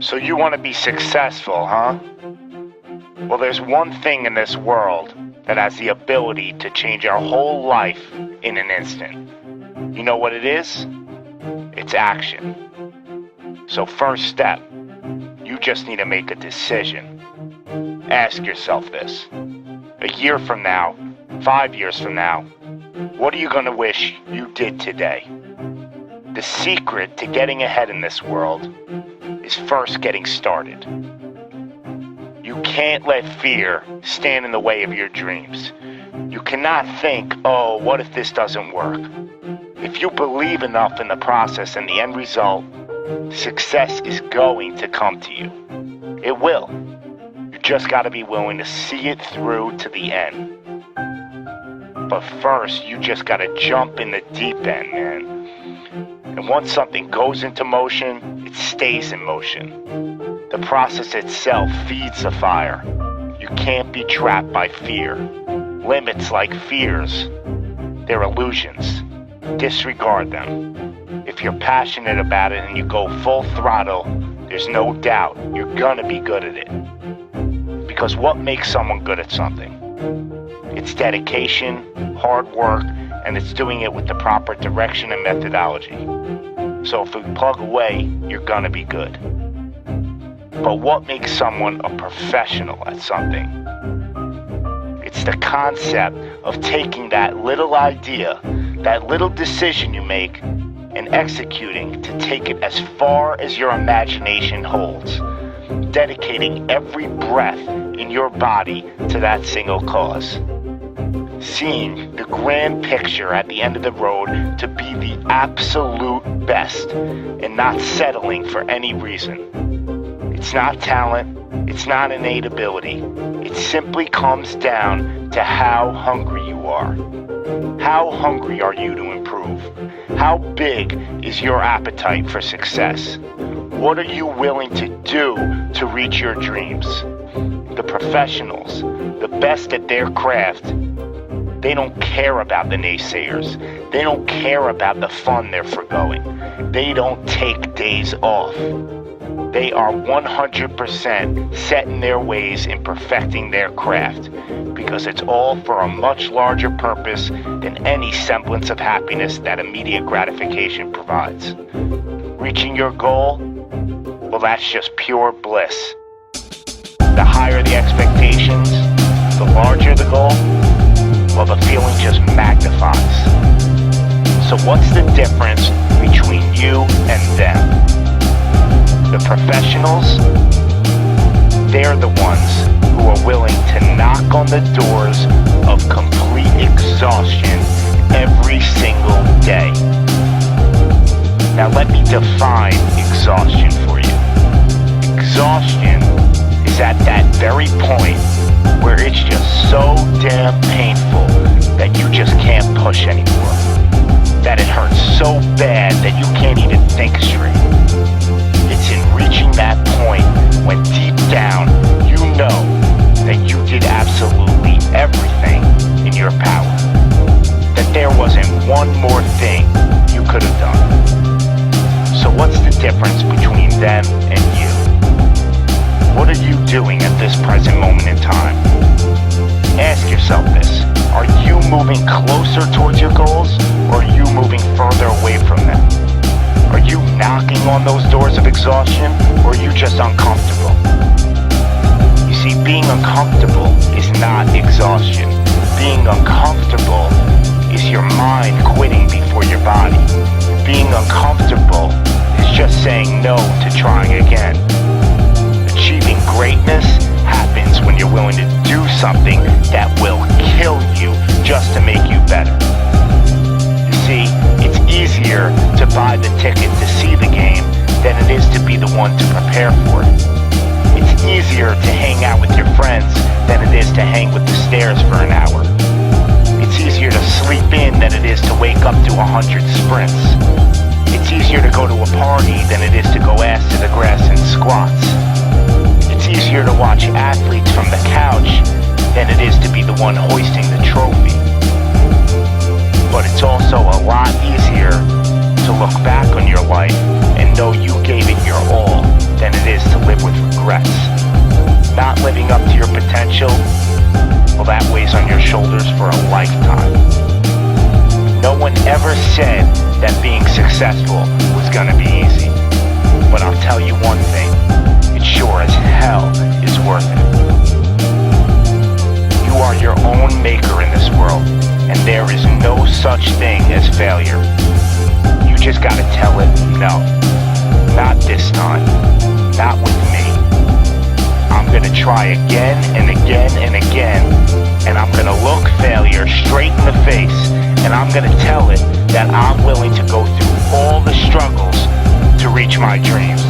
So you want to be successful, huh? Well, there's one thing in this world that has the ability to change our whole life in an instant. You know what it is? It's action. So first step, you just need to make a decision. Ask yourself this. A year from now, 5 years from now, what are you going to wish you did today? The secret to getting ahead in this world is first getting started. You can't let fear stand in the way of your dreams. You cannot think, oh, what if this doesn't work? If you believe enough in the process and the end result, success is going to come to you. It will. You just got to be willing to see it through to the end. But first, you just got to jump in the deep end, man. And once something goes into motion, it stays in motion. The process itself feeds the fire. You can't be trapped by fear. Limits like fears, they're illusions. Disregard them. If you're passionate about it and you go full throttle, there's no doubt you're gonna be good at it. Because what makes someone good at something? It's dedication, hard work, and it's doing it with the proper direction and methodology. So if you plug away, you're gonna be good. But what makes someone a professional at something? It's the concept of taking that little idea, that little decision you make, and executing to take it as far as your imagination holds, dedicating every breath in your body to that single cause. Seeing the grand picture at the end of the road to be the absolute best and not settling for any reason. It's not talent, it's not innate ability. It simply comes down to how hungry you are. How hungry are you to improve? How big is your appetite for success? What are you willing to do to reach your dreams? The professionals, the best at their craft, they don't care about the naysayers. They don't care about the fun they're forgoing. They don't take days off. They are 100% set in their ways in perfecting their craft because it's all for a much larger purpose than any semblance of happiness that immediate gratification provides. Reaching your goal? Well, that's just pure bliss. The higher the expectations, the larger the goal, well, the feeling just magnifies. So what's the difference between you and them? The professionals, they're the ones who are willing to knock on the doors of complete exhaustion every single day. Now let me define exhaustion for you. Exhaustion is at that very point where it's just so damn painful that you just can't push anymore. That it hurts so bad that you can't even think straight. It's in reaching that point when deep down you know that you did absolutely everything in your power. That there wasn't one more thing you could have done. So what's the difference between them and you? What are you doing at this present moment in time? Ask yourself this. Are you moving closer towards your goals, or are you moving further away from them? Are you knocking on those doors of exhaustion, or are you just uncomfortable? You see, being uncomfortable is not exhaustion. Being uncomfortable is your mind quitting before your body. Being uncomfortable is just saying no to trying again. Achieving greatness happens when you're willing to do something that will kill you just to make you better. You see, it's easier to buy the ticket to see the game than it is to be the one to prepare for it. It's easier to hang out with your friends than it is to hang with the stairs for an hour. It's easier to sleep in than it is to wake up to 100 sprints. It's easier to go to a party than it is to go ass to the grass and squats. It's easier to watch athletes from the couch than it is to be the one hoisting the trophy. But it's also a lot easier to look back on your life and know you gave it your all. than it is to live with regrets. Not living up to your potential, well, that weighs on your shoulders for a lifetime. No one ever said that being successful was gonna be easy. But I'll tell you one thing, it sure as hell is worth it. You are your own maker in this world, and there is no such thing as failure. You just gotta tell it, no, not this time, not with me. I'm gonna try again and again and again, and I'm gonna look failure straight in the face, and I'm gonna tell it that I'm willing to go through all the struggles to reach my dreams.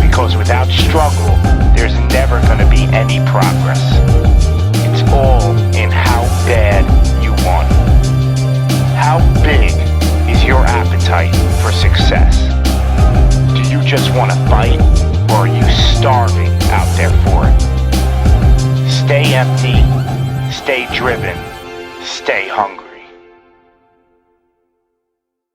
Because without struggle, there's never gonna be any progress. It's all in how bad you want it. How big is your appetite for success? Do you just want to fight, or are you starving out there for it? Stay empty, stay driven, stay hungry.